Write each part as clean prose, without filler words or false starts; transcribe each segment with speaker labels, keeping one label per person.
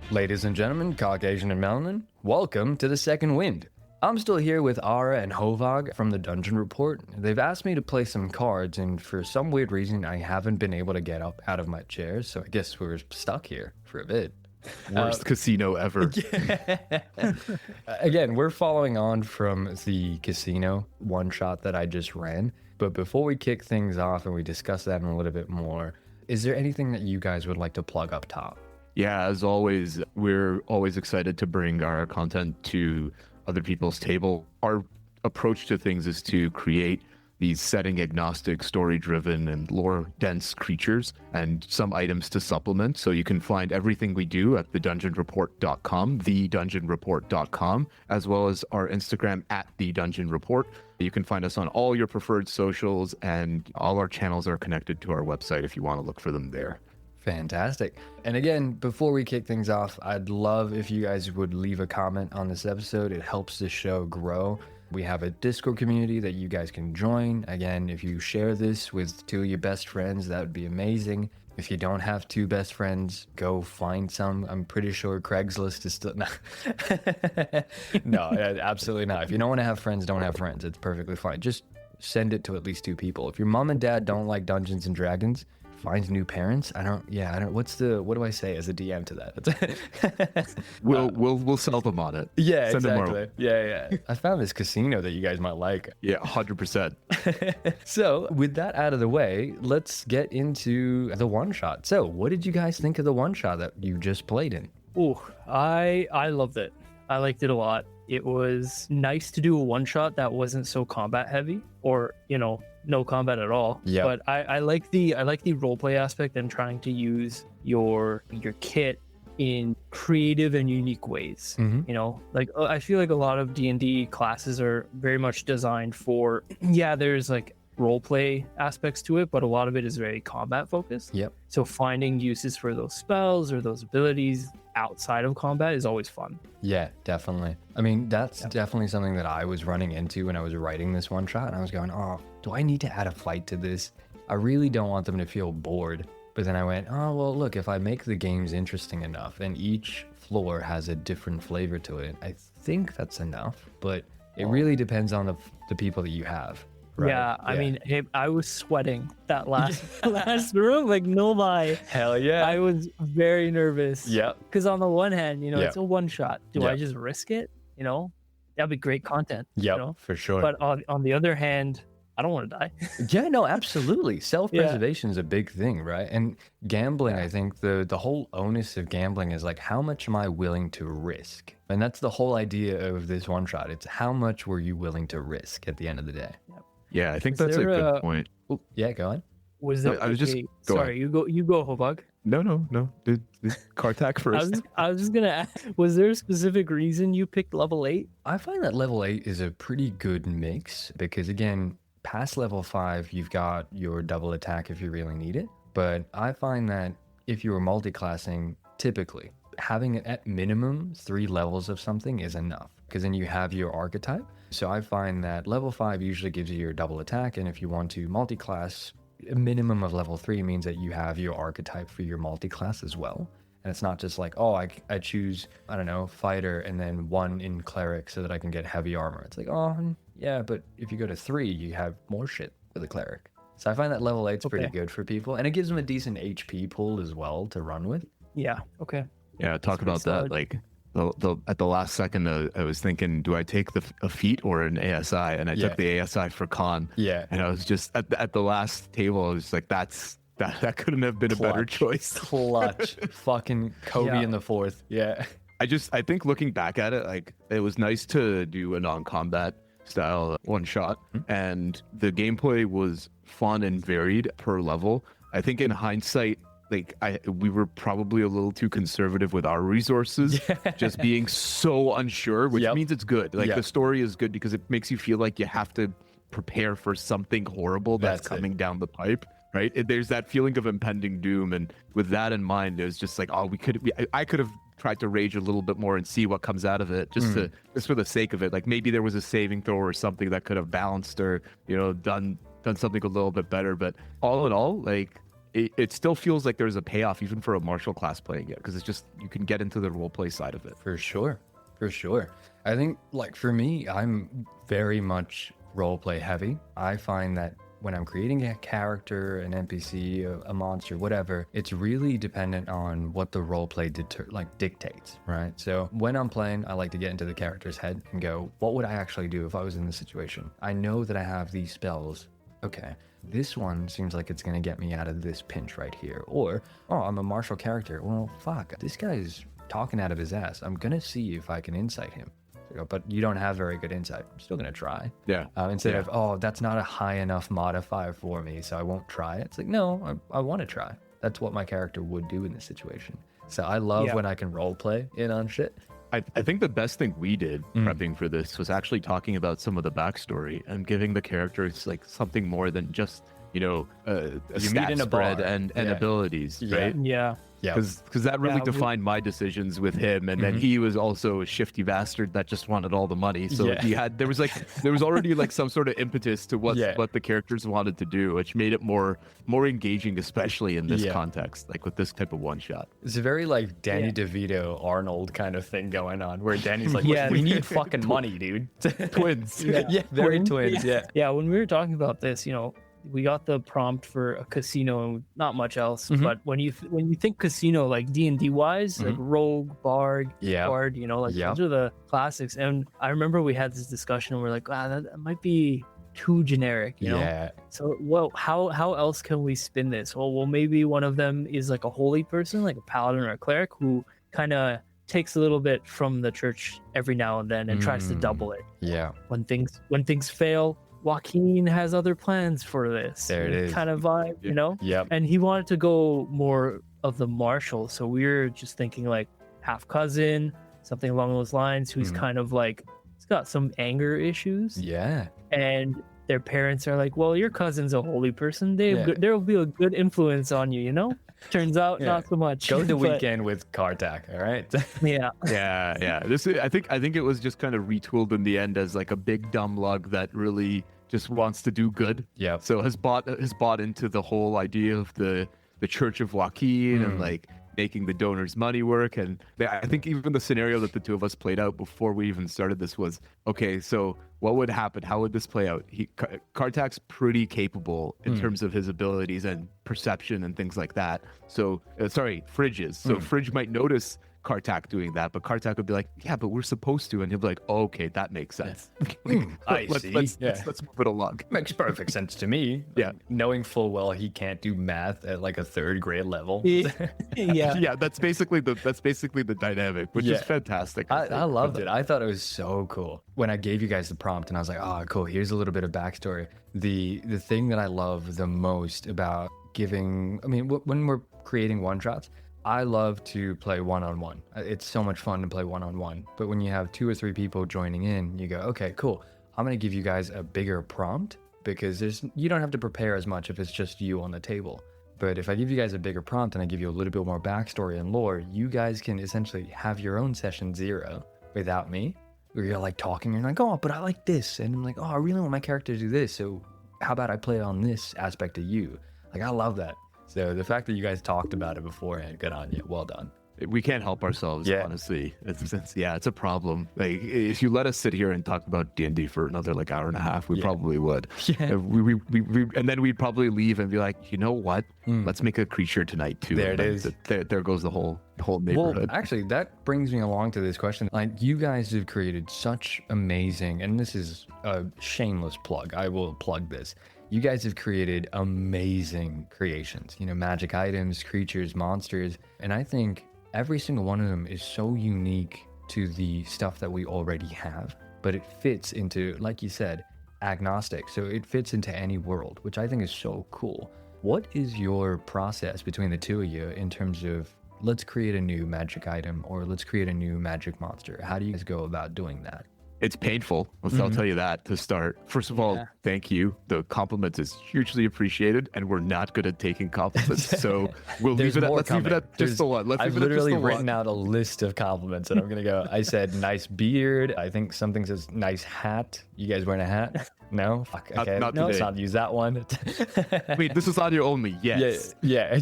Speaker 1: Ladies and gentlemen, Caucasian and Melanin, welcome to the Second Wind. I'm still here with Ara and Hovag from the Dungeon Report. They've asked me to play some cards, and for some weird reason, I haven't been able to get up out of my chair, so I guess we're stuck here for a bit.
Speaker 2: Worst casino ever.
Speaker 1: Again, we're following on from the casino one-shot that I just ran, but before we kick things off and we discuss that in a little bit more, is there anything that you guys would like to plug up top?
Speaker 2: Yeah, as always, we're always excited to bring our content to other people's table. Our approach to things is to create these setting agnostic, story driven, and lore dense creatures and some items to supplement. So you can find everything we do at TheDungeonReport.com, TheDungeonReport.com, as well as our Instagram at TheDungeonReport. You can find us on all your preferred socials, and all our channels are connected to our website if you want to look for them there.
Speaker 1: Fantastic. And again, before we kick things off, I'd love if you guys would leave a comment on this episode. It helps the show grow. We have a Discord community that you guys can join. Again, if you share this with two of your best friends, that would be amazing. If you don't have two best friends, go find some. I'm pretty sure Craigslist is still... No, absolutely not. If you don't want to have friends, don't have friends. It's perfectly fine. Just send it to at least two people. If your mom and dad don't like Dungeons and Dragons, find new parents. I don't, what do I say as a DM to that?
Speaker 2: We'll sell them on it.
Speaker 1: Yeah,
Speaker 2: Send
Speaker 1: exactly. Yeah. I found this casino that you guys might like.
Speaker 2: Yeah, 100%.
Speaker 1: So with that out of the way, let's get into the one shot. So what did you guys think of the one shot that you just played in?
Speaker 3: Oh, I loved it. I liked it a lot. It was nice to do a one shot that wasn't so combat heavy, or no combat at all.
Speaker 1: Yeah.
Speaker 3: But I like the roleplay aspect and trying to use your kit in creative and unique ways.
Speaker 1: Mm-hmm.
Speaker 3: I feel like a lot of D&D classes are very much designed for, there's like roleplay aspects to it, but a lot of it is very combat focused.
Speaker 1: Yep.
Speaker 3: So finding uses for those spells or those abilities outside of combat is always fun.
Speaker 1: Yeah, definitely. I mean, that's definitely something that I was running into when I was writing this one shot, and I was going, oh, do I need to add a fight to this? I really don't want them to feel bored. But then I went, oh, well, look, if I make the games interesting enough and each floor has a different flavor to it, I think that's enough. But it really depends on the people that you have. Right?
Speaker 3: Yeah, I mean, I was sweating that last room, like no lie.
Speaker 1: Hell yeah.
Speaker 3: I was very nervous.
Speaker 1: Yeah.
Speaker 3: Because on the one hand, it's a one shot. Do
Speaker 1: Yeah.
Speaker 3: I just risk it? That'd be great content.
Speaker 1: Yeah, for sure.
Speaker 3: But on the other hand, I don't want to die.
Speaker 1: Yeah, no, absolutely. Self-preservation is a big thing, right? And gambling, I think the whole onus of gambling is like, how much am I willing to risk? And that's the whole idea of this one shot. It's how much were you willing to risk at the end of the day?
Speaker 3: Yep.
Speaker 2: Yeah, I think that's a good point.
Speaker 1: Ooh, yeah, go on.
Speaker 3: Was there?
Speaker 2: I was just
Speaker 3: sorry. You go, Hovag.
Speaker 2: No. Dude, Kartak first.
Speaker 3: I was just gonna ask, was there a specific reason you picked level 8?
Speaker 1: I find that level 8 is a pretty good mix because, again, past level 5, you've got your double attack if you really need it. But I find that if you were multi-classing, typically, having at minimum 3 levels of something is enough because then you have your archetype. So I find that level 5 usually gives you your double attack, and if you want to multi-class, a minimum of level 3 means that you have your archetype for your multi-class as well. And it's not just like, oh, I choose, I don't know, fighter and then 1 in cleric so that I can get heavy armor. It's like, oh, yeah, but if you go to 3, you have more shit for the cleric. So I find that level 8's pretty good for people, and it gives them a decent HP pool as well to run with.
Speaker 3: Yeah, okay.
Speaker 2: Yeah, talk about that. Like, at the last second, I was thinking, do I take a feat or an ASI? And I took the ASI for con.
Speaker 1: Yeah.
Speaker 2: And I was just at the last table, I was like, that couldn't have been a better choice.
Speaker 1: Clutch. Fucking Kobe in the 4th. Yeah.
Speaker 2: I think looking back at it, like, it was nice to do a non-combat style one shot, and the gameplay was fun and varied per level. I think in hindsight, like, we were probably a little too conservative with our resources, just being so unsure, which means it's good. Like, the story is good because it makes you feel like you have to prepare for something horrible that's coming down the pipe, right? There's that feeling of impending doom, and with that in mind, it was just like, oh, I could have tried to rage a little bit more and see what comes out of it, just for the sake of it. Like, maybe there was a saving throw or something that could have balanced or done something a little bit better. But all in all, like, it still feels like there's a payoff even for a martial class playing it, because it's just, you can get into the role play side of it.
Speaker 1: For sure. For sure. I think, like, for me, I'm very much role play heavy. I find that when I'm creating a character, an NPC, a monster, whatever, it's really dependent on what the role play dictates, right? So when I'm playing, I like to get into the character's head and go, what would I actually do if I was in this situation? I know that I have these spells. Okay, this one seems like it's going to get me out of this pinch right here. Or, oh, I'm a martial character. Well, fuck, this guy's talking out of his ass. I'm going to see if I can insight him. But you don't have very good insight. I'm still going to try.
Speaker 2: Yeah.
Speaker 1: Instead of, oh, that's not a high enough modifier for me, so I won't try it. It's like, no, I want to try. That's what my character would do in this situation. So I love when I can role play in on shit.
Speaker 2: I think the best thing we did prepping for this was actually talking about some of the backstory and giving the characters like something more than just, a stat
Speaker 1: in a
Speaker 2: spread
Speaker 1: bar.
Speaker 2: and abilities, right?
Speaker 3: Yeah.
Speaker 1: Yeah.
Speaker 2: Because that really defined my decisions with him, and then he was also a shifty bastard that just wanted all the money. So there was already like some sort of impetus to what the characters wanted to do, which made it more engaging, especially in this context, like with this type of one shot.
Speaker 1: It's a very like Danny DeVito, Arnold kind of thing going on, where Danny's like, we need fucking money, dude.
Speaker 2: Twins.
Speaker 1: Very twins.
Speaker 3: Yeah, when we were talking about this, we got the prompt for a casino and not much else. But when you think casino, like D&D wise, like rogue, bard, bard, those are the classics. And I remember we had this discussion and we're like, that might be too generic, you know?
Speaker 1: Yeah.
Speaker 3: So, well, how else can we spin this? Well, maybe one of them is like a holy person, like a paladin or a cleric, who kind of takes a little bit from the church every now and then and tries to double it.
Speaker 1: Yeah.
Speaker 3: When things fail, Joaquin has other plans for this.
Speaker 1: There it is.
Speaker 3: Kind of vibe,
Speaker 1: Yep.
Speaker 3: And he wanted to go more of the martial. So we were just thinking like half cousin, something along those lines, who's kind of like, he's got some anger issues.
Speaker 1: Yeah.
Speaker 3: And their parents are like, well, your cousin's a holy person. There will be a good influence on you, Turns out not so much.
Speaker 1: Go the weekend with Kartak, all right?
Speaker 2: Yeah. I think it was just kind of retooled in the end as like a big dumb lug that really just wants to do good.
Speaker 1: Yeah.
Speaker 2: So has bought into the whole idea of the Church of Joaquin and like making the donors' money work. And I think even the scenario that the two of us played out before we even started this was, okay, so what would happen? How would this play out? Kartak's pretty capable in terms of his abilities and perception and things like that. So, Fridge is. So Fridge might notice Kartak doing that, but Kartak would be like, yeah, but we're supposed to. And he'll be like, oh, okay, that makes sense.
Speaker 1: I see.
Speaker 2: Let's move it along.
Speaker 1: Makes perfect sense to me.
Speaker 2: Yeah.
Speaker 1: Knowing full well he can't do math at like a third grade level.
Speaker 3: Yeah.
Speaker 2: That's basically the dynamic, which is fantastic.
Speaker 1: I loved it. I thought it was so cool. When I gave you guys the prompt and I was like, oh, cool, here's a little bit of backstory. The thing that I love the most about when we're creating one-shots, I love to play one-on-one. It's so much fun to play one-on-one. But when you have 2 or 3 people joining in, you go, okay, cool. I'm going to give you guys a bigger prompt because you don't have to prepare as much if it's just you on the table. But if I give you guys a bigger prompt and I give you a little bit more backstory and lore, you guys can essentially have your own session 0 without me. Where you're like talking, you're like, oh, but I like this. And I'm like, oh, I really want my character to do this. So how about I play on this aspect of you? Like, I love that. So the fact that you guys talked about it beforehand, good on you. Well done.
Speaker 2: We can't help ourselves, honestly. It's a problem. Like, if you let us sit here and talk about D&D for another like hour and a half, we probably would. Yeah. And then we'd probably leave and be like, you know what? Let's make a creature tonight too.
Speaker 1: There it is.
Speaker 2: There goes the whole neighborhood.
Speaker 1: Well, actually, that brings me along to this question. Like, you guys have created such amazing, and this is a shameless plug. I will plug this. You guys have created amazing creations, magic items, creatures, monsters. And I think every single one of them is so unique to the stuff that we already have, but it fits into, like you said, agnostic. So it fits into any world, which I think is so cool. What is your process between the two of you in terms of let's create a new magic item or let's create a new magic monster? How do you guys go about doing that?
Speaker 2: It's painful. I'll tell you that to start. First of all, thank you. The compliments is hugely appreciated, and we're not good at taking compliments. So let's leave it at just the one.
Speaker 1: I've literally written out a list of compliments, and I'm gonna go. I said nice beard. I think something says nice hat. You guys wearing a hat? No? Fuck, okay.
Speaker 2: Not
Speaker 1: Let's
Speaker 2: today.
Speaker 1: not use that one.
Speaker 2: Wait, this is audio only. Yes.
Speaker 1: Yeah.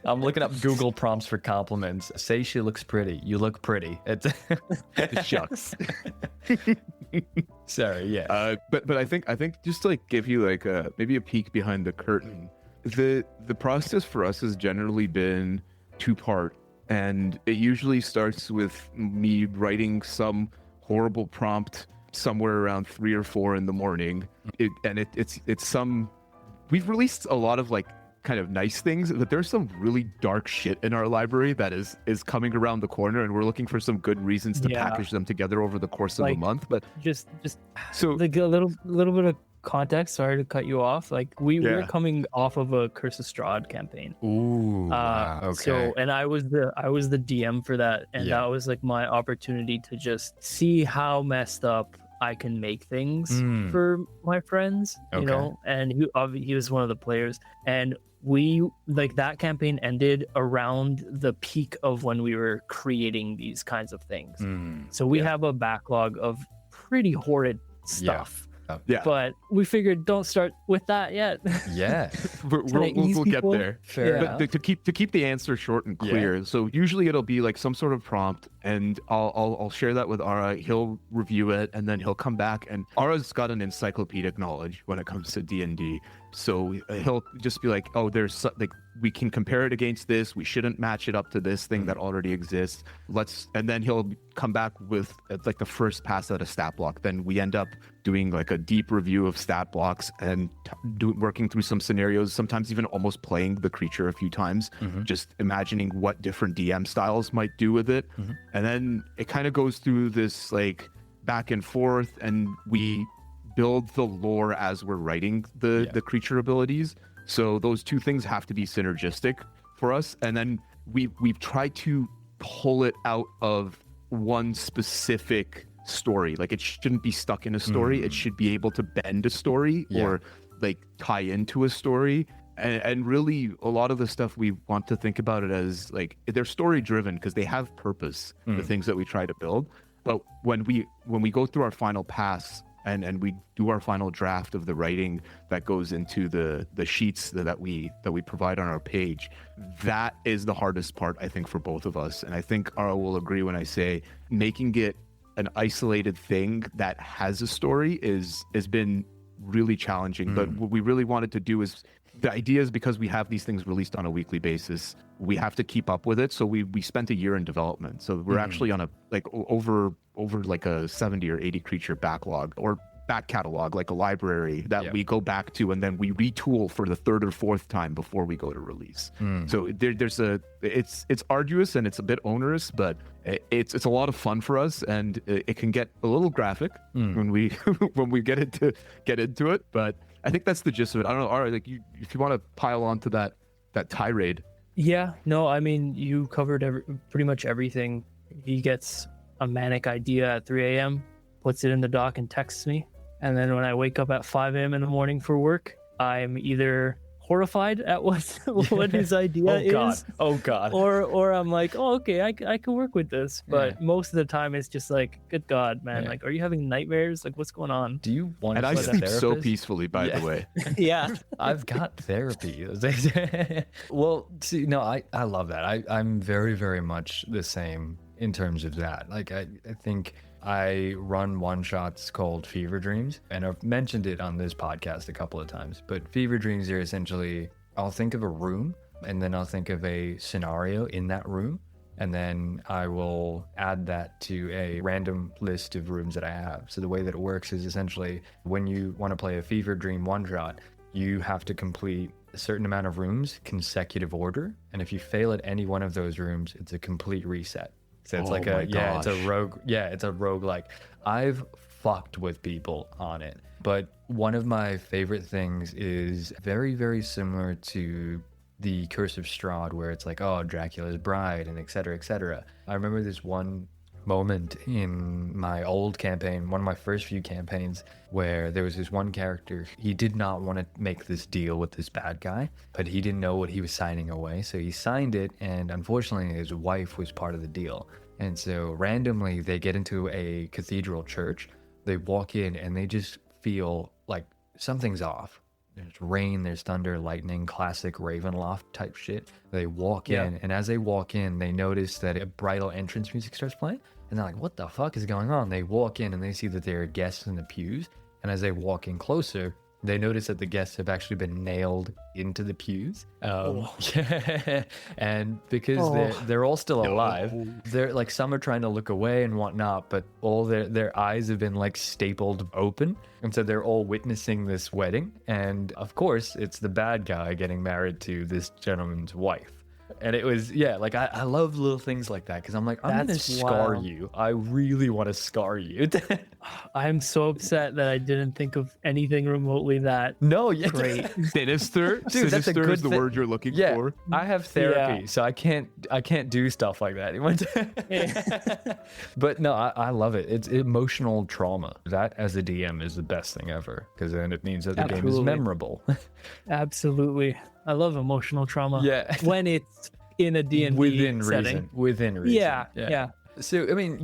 Speaker 1: I'm looking up Google prompts for compliments. Say she looks pretty. You look pretty. It's
Speaker 2: Shucks.
Speaker 1: Sorry, yeah.
Speaker 2: But I think just to like give you like maybe a peek behind the curtain, the process for us has generally been two-part, and it usually starts with me writing some horrible prompt somewhere around 3 or 4 in the morning. It's some, we've released a lot of like kind of nice things, but there's some really dark shit in our library that is coming around the corner, and we're looking for some good reasons to package them together over the course of a month. But
Speaker 3: just
Speaker 2: so
Speaker 3: like a little bit of context, sorry to cut you off. Like we're coming off of a Curse of Strahd campaign.
Speaker 1: Ooh, wow. Okay.
Speaker 3: So, and I was the DM for that, and that was like my opportunity to just see how messed up I can make things for my friends, you know. And he was one of the players, and we like that campaign ended around the peak of when we were creating these kinds of things. So we have a backlog of pretty horrid stuff.
Speaker 2: Yeah,
Speaker 3: but we figured don't start with that yet.
Speaker 1: Yeah,
Speaker 2: we'll get there.
Speaker 1: Fair.
Speaker 2: But to keep the answer short and clear, so usually it'll be like some sort of prompt, and I'll share that with Ara. He'll review it, and then he'll come back. And Ara's got an encyclopedic knowledge when it comes to D&D, so he'll just be like, oh, there's like we can compare it against this. We shouldn't match it up to this thing that already exists. And then he'll come back with like the first pass at a stat block. Then we end up doing like a deep review of stat blocks and working through some scenarios, sometimes even almost playing the creature a few times, just imagining what different DM styles might do with it. And then it kind of goes through this like back and forth, and we build the lore as we're writing the creature abilities. So those two things have to be synergistic for us. And then we've tried to pull it out of one specific story. Like it shouldn't be stuck in a story. It should be able to bend a story or like tie into a story. And really a lot of the stuff we want to think about it as like they're story driven because they have purpose, the things that we try to build. But when we go through our final pass and we do our final draft of the writing that goes into the sheets that we provide on our page, that is the hardest part, I think, for both of us. And I think Ara will agree when I say making it an isolated thing that has a story has been really challenging. But what we really wanted to do is, the idea is because we have these things released on a weekly basis, we have to keep up with it. So we spent a year in development. So we're actually on a like over like a 70 or 80 creature backlog or back catalog, like a library that we go back to, and then we retool for the 3rd or 4th time before we go to release. So it's arduous and it's a bit onerous, but it's a lot of fun for us, and it can get a little graphic when we get into it. But I think that's the gist of it. I don't know, Ara, like if you want to pile on to that tirade.
Speaker 3: Yeah, no, I mean, you covered pretty much everything. He gets a manic idea at 3 a.m., puts it in the doc and texts me. And then when I wake up at 5 a.m. in the morning for work, I'm either horrified at what his idea is.
Speaker 1: Oh God.
Speaker 3: Or I'm like, oh, okay, I can work with this. But most of the time it's just like, good God, man. Like, are you having nightmares? Like, what's going on?
Speaker 1: Do you want
Speaker 2: to? And I sleep so peacefully, by the way.
Speaker 3: Yeah.
Speaker 1: I've got therapy. Well, see, no, I love that. I'm very, very much the same in terms of that. Like, I think I run one-shots called Fever Dreams, and I've mentioned it on this podcast a couple of times, but Fever Dreams are essentially, I'll think of a room, and then I'll think of a scenario in that room, and then I will add that to a random list of rooms that I have. So the way that it works is essentially when you want to play a Fever Dream one-shot, you have to complete a certain amount of rooms, consecutive order, and if you fail at any one of those rooms, it's a complete reset. So it's it's a rogue. Yeah, it's a roguelike. I've fucked with people on it, but one of my favorite things is very, very similar to the Curse of Strahd, where it's like, oh, Dracula's bride and et cetera, et cetera. I remember this one moment in my old campaign, one of my first few campaigns, where there was this one character. He did not want to make this deal with this bad guy, but he didn't know what he was signing away, so he signed it, and unfortunately his wife was part of the deal. And so randomly they get into a cathedral church They walk in and they just feel like something's off. There's rain, there's thunder, lightning, classic Ravenloft type shit. They walk in, and as they walk in, they notice that a bridal entrance music starts playing, and they're like, what the fuck is going on? They walk in and they see that there are guests in the pews, and as they walk in closer, they notice that the guests have actually been nailed into the pews. And because they're all still alive, they're like, some are trying to look away and whatnot, but all their eyes have been like stapled open. And so they're all witnessing this wedding. And of course, it's the bad guy getting married to this gentleman's wife. And it was, like, I love little things like that, because I'm like, I'm going to scar you. I really want to scar you.
Speaker 3: I'm so upset that I didn't think of anything remotely that great.
Speaker 2: Sinister?
Speaker 1: Dude, that's a good
Speaker 2: is the word you're looking for.
Speaker 1: I have therapy, so I can't do stuff like that. But no, I love it. It's emotional trauma. That, as a DM, is the best thing ever, because then it means that the game is memorable.
Speaker 3: Absolutely. I love emotional trauma.
Speaker 1: Yeah.
Speaker 3: When it's in a D&D
Speaker 1: within
Speaker 3: setting.
Speaker 1: Within reason.
Speaker 3: Yeah.
Speaker 1: So, I mean,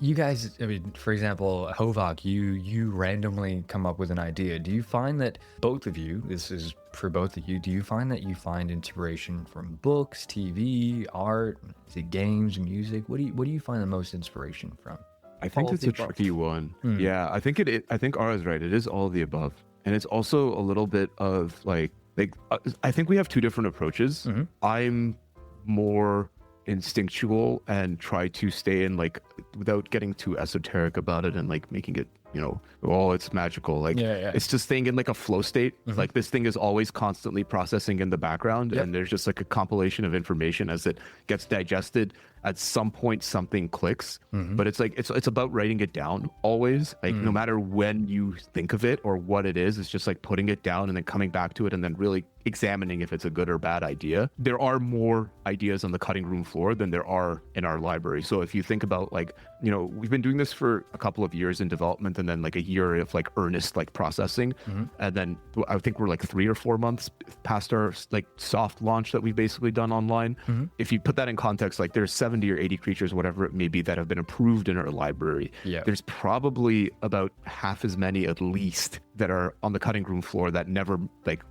Speaker 1: you guys, I mean, for example, Hovag, you randomly come up with an idea. Do you find that both of you, this is for both of you, do you find that you find inspiration from books, TV, art, is it games, music? What do you find the most inspiration from?
Speaker 2: I think it's a tricky one. Yeah, I think I think Ara's right. It is all of the above. And it's also a little bit of like I think we have two different approaches. I'm more instinctual and try to stay in, like, without getting too esoteric about it and like making it, it's magical. Like, it's just staying in like a flow state. Like, this thing is always constantly processing in the background, and there's just like a compilation of information. As it gets digested, at some point something clicks. But it's like it's about writing it down always. Like, no matter when you think of it or what it is, it's just like putting it down and then coming back to it and then really examining if it's a good or bad idea. There are more ideas on the cutting room floor than there are in our library. So if you think about, like, we've been doing this for a couple of years in development, and then like a year of like earnest like processing, and then I think we're like 3 or 4 months past our like soft launch that we've basically done online. If you put that in context, like, there's 70 or 80 creatures, whatever it may be, that have been approved in our library. There's probably about half as many at least that are on the cutting room floor that never like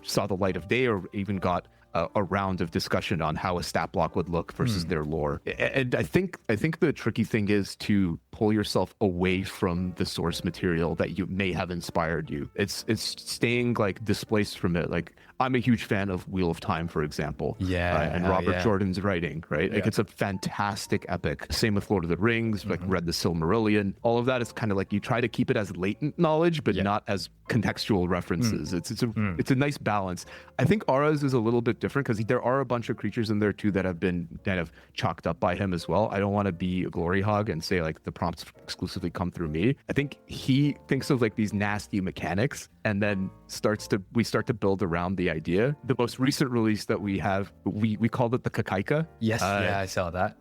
Speaker 2: saw the light of day or even got a round of discussion on how a stat block would look versus their lore. And I think the tricky thing is to pull yourself away from the source material that you may have inspired you. It's staying like displaced from it. Like, I'm a huge fan of Wheel of Time, for example. And Robert Jordan's writing, right? Like, it's a fantastic epic. Same with Lord of the Rings, like read the Silmarillion. All of that is kind of like, you try to keep it as latent knowledge, but not as contextual references. It's a nice balance. I think Ara's is a little bit different, because there are a bunch of creatures in there too that have been kind of chalked up by him as well. I don't want to be a glory hog and say like the prompts exclusively come through me. I think he thinks of like these nasty mechanics, and then we start to build around the idea. The most recent release that we have, we called it the Kakaika.
Speaker 1: Yes, I saw that.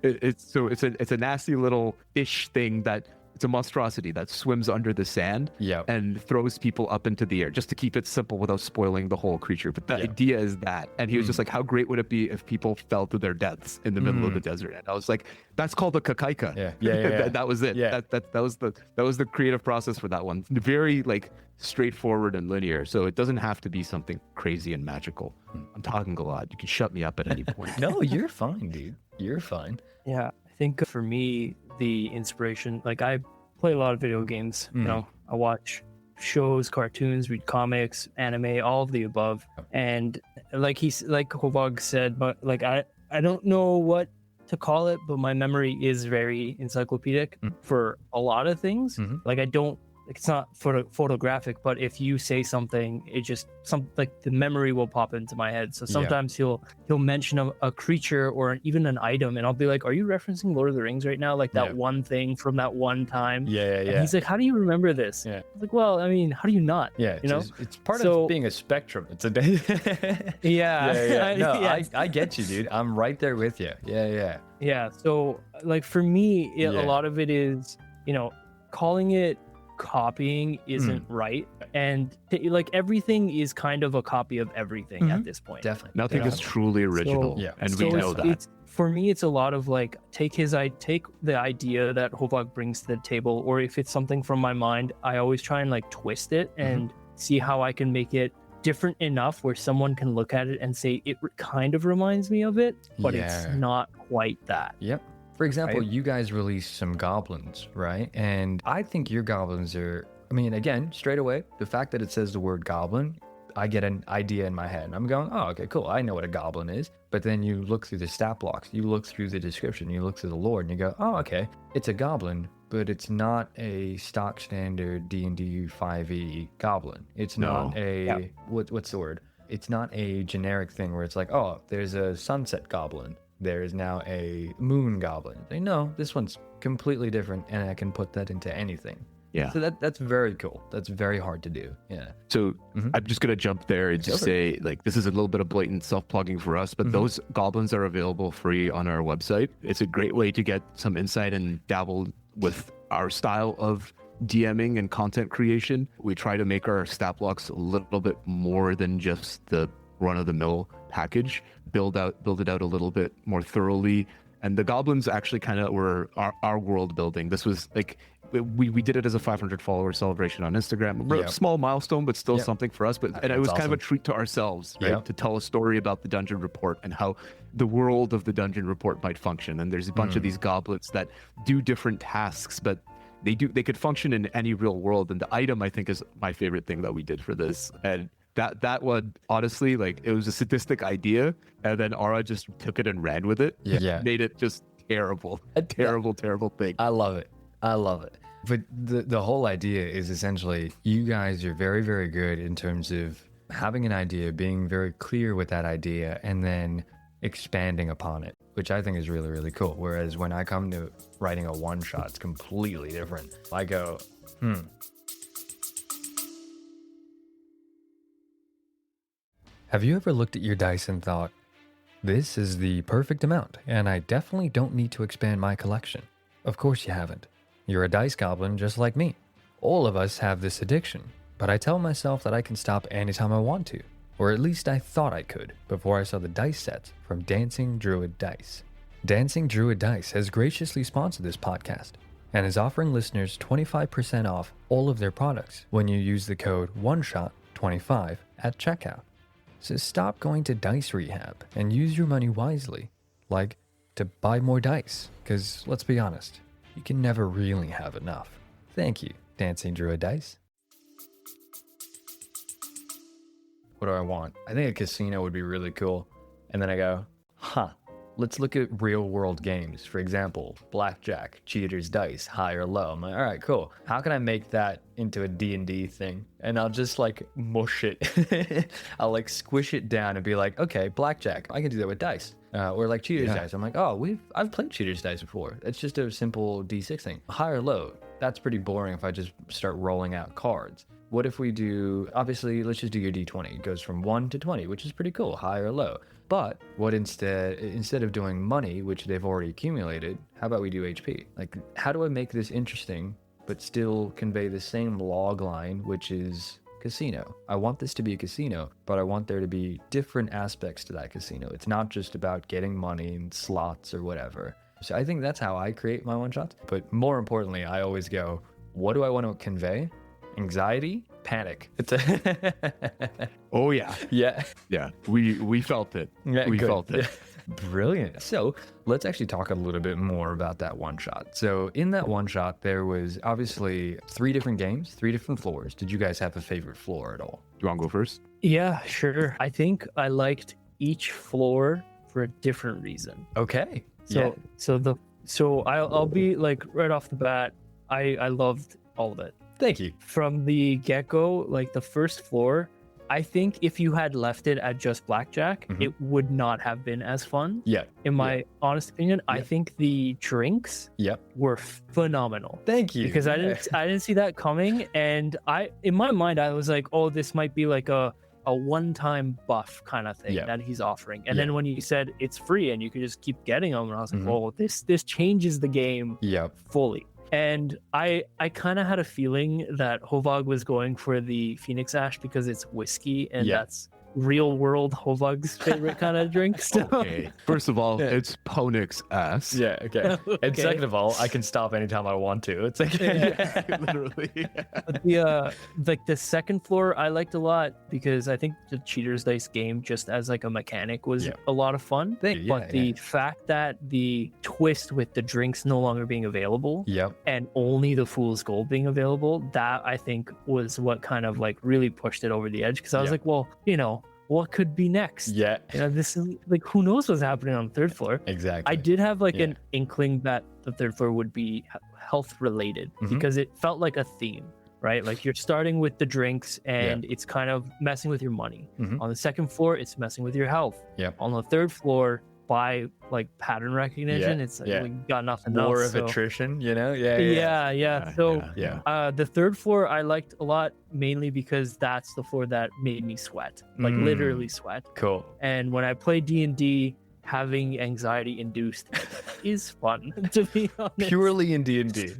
Speaker 2: It's a nasty little fish thing that. It's a monstrosity that swims under the sand and throws people up into the air, just to keep it simple without spoiling the whole creature. But the idea is that. And he was just like, how great would it be if people fell to their deaths in the middle of the desert? And I was like, that's called the Kakaika. That was it. That was the creative process for that one. Very like straightforward and linear. So it doesn't have to be something crazy and magical. I'm talking a lot. You can shut me up at any point.
Speaker 1: No, you're fine, dude. You're fine.
Speaker 3: Yeah. I think for me, the inspiration, like, I play a lot of video games. I watch shows, cartoons, read comics, anime, all of the above. And like Hovag said, but like, I don't know what to call it, but my memory is very encyclopedic for a lot of things. Like, it's not photographic, but if you say something, it just like the memory will pop into my head. So sometimes he'll mention a creature or even an item, and I'll be like, are you referencing Lord of the Rings right now? Like that one thing from that one time. And he's like, how do you remember this? I was like, well, I mean, how do you not?
Speaker 1: It's part of being a spectrum. It's a day. I get you, dude. I'm right there with you.
Speaker 3: So like, for me, a lot of it is, calling it copying isn't right, and like, everything is kind of a copy of everything at this point.
Speaker 1: Definitely,
Speaker 2: nothing is truly original, and we know that.
Speaker 3: for me, it's a lot of like take the idea that Hovag brings to the table, or if it's something from my mind, I always try and like twist it and see how I can make it different enough where someone can look at it and say it kind of reminds me of it, but it's not quite that.
Speaker 1: Yep. For example, you guys released some goblins, right? And I think your goblins are, I mean, again, straight away, the fact that it says the word goblin, I get an idea in my head. And I'm going, oh, okay, cool. I know what a goblin is. But then you look through the stat blocks, you look through the description, you look through the lore, and you go, oh, okay, it's a goblin, but it's not a stock standard D&D 5e goblin. It's not what's the word? It's not a generic thing where it's like, oh, there's a sunset goblin. There is now a moon goblin. No, this one's completely different, and I can put that into anything.
Speaker 2: Yeah.
Speaker 1: So that's very cool. That's very hard to do. Yeah.
Speaker 2: So I'm just going to jump there and just say, like, this is a little bit of blatant self-plugging for us, but those goblins are available free on our website. It's a great way to get some insight and dabble with our style of DMing and content creation. We try to make our stat blocks a little bit more than just the run-of-the-mill package, build it out a little bit more thoroughly. And the goblins actually kind of were our world building. This was like, we did it as a 500 follower celebration on Instagram. Small milestone, but still something for us. And it was kind of a treat to ourselves, right? To tell a story about the Dungeon Report and how the world of the Dungeon Report might function. And there's a bunch of these goblins that do different tasks, but they could function in any real world. And the item, I think, is my favorite thing that we did for this. And that one, honestly, like, it was a sadistic idea, and then Ara just took it and ran with it. Made it just terrible. A terrible thing.
Speaker 1: I love it. But the whole idea is essentially, you guys are very, very good in terms of having an idea, being very clear with that idea, and then expanding upon it, which I think is really, really cool. Whereas when I come to writing a one-shot, it's completely different. I go, Have you ever looked at your dice and thought, this is the perfect amount, and I definitely don't need to expand my collection? Of course you haven't. You're a dice goblin just like me. All of us have this addiction, but I tell myself that I can stop anytime I want to, or at least I thought I could before I saw the dice sets from Dancing Druid Dice. Dancing Druid Dice has graciously sponsored this podcast and is offering listeners 25% off all of their products when you use the code ONESHOT25 at checkout. So stop going to dice rehab and use your money wisely, like to buy more dice, because let's be honest, you can never really have enough. Thank you, Dancing Druid Dice. What do I want? I think a casino would be really cool. And then I go, let's look at real world games. For example, blackjack, cheaters dice, high or low. I'm like, all right, cool. How can I make that into a D&D thing? And I'll just like mush it. I'll like squish it down and be like, okay, blackjack, I can do that with dice. Or like cheaters dice. I'm like, I've played cheaters dice before. It's just a simple D6 thing. High or low, that's pretty boring if I just start rolling out cards. What if we do, obviously, let's just do your D20. It goes from 1 to 20, which is pretty cool, high or low. But what instead of doing money, which they've already accumulated, how about we do HP? Like, how do I make this interesting, but still convey the same log line, which is casino? I want this to be a casino, but I want there to be different aspects to that casino. It's not just about getting money and slots or whatever. So I think that's how I create my one-shots. But more importantly, I always go, what do I want to convey? Anxiety, panic. It's
Speaker 2: Oh yeah.
Speaker 1: Yeah.
Speaker 2: We felt it.
Speaker 1: Yeah,
Speaker 2: we
Speaker 1: good.
Speaker 2: felt it.
Speaker 1: Brilliant. So let's actually talk a little bit more about that one shot. So in that one shot, there was obviously 3 different games, 3 different floors. Did you guys have a favorite floor at all?
Speaker 2: Do you want to go first?
Speaker 3: Yeah, sure. I think I liked each floor for a different reason.
Speaker 1: Okay.
Speaker 3: So I'll be like right off the bat, I loved all of it.
Speaker 1: Thank you.
Speaker 3: From the get-go, like the first floor, I think if you had left it at just blackjack, it would not have been as fun.
Speaker 1: Yeah.
Speaker 3: In my honest opinion, I think the drinks were phenomenal.
Speaker 1: Thank you.
Speaker 3: Because I didn't see that coming, and in my mind I was like, oh, this might be like a one-time buff kind of thing that he's offering. And then when you said it's free and you could just keep getting them, and I was like, oh, this changes the game fully. And I kind of had a feeling that Hovag was going for the Phoenix Ash because it's whiskey, and real world Hovag's favorite kind of drink. So.
Speaker 2: Okay. First of all, it's Ponix ass.
Speaker 1: Yeah, okay. And second of all, I can stop anytime I want to. It's like
Speaker 2: Literally.
Speaker 3: But the second floor I liked a lot because I think the Cheaters Dice game just as like a mechanic was a lot of fun. But the fact that the twist with the drinks no longer being available and only the Fool's Gold being available, that I think was what kind of like really pushed it over the edge, because I was like, well, what could be next? Yeah. This is like, who knows what's happening on the third floor? Exactly. I did have like an inkling that the third floor would be health related because it felt like a theme, right? Like you're starting with the drinks and it's kind of messing with your money. On the second floor, it's messing with your health. On the third floor, by like pattern recognition, it's like we got nothing else.
Speaker 1: More of attrition, So
Speaker 3: the third floor I liked a lot, mainly because that's the floor that made me sweat, like literally sweat.
Speaker 1: Cool.
Speaker 3: And when I play D&D, having anxiety induced is fun, to be honest.
Speaker 1: Purely in D&D.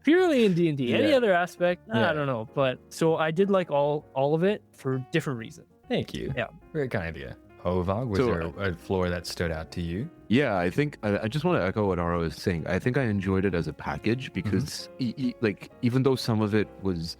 Speaker 3: Purely in D&D. Any other aspect, I don't know. But so I did like all of it for different reasons.
Speaker 1: Thank you. Yeah. Very kind of you. Hovag, was there a floor that stood out to you?
Speaker 2: Yeah, I think I just want to echo what Ara was saying. I think I enjoyed it as a package because like even though some of it was,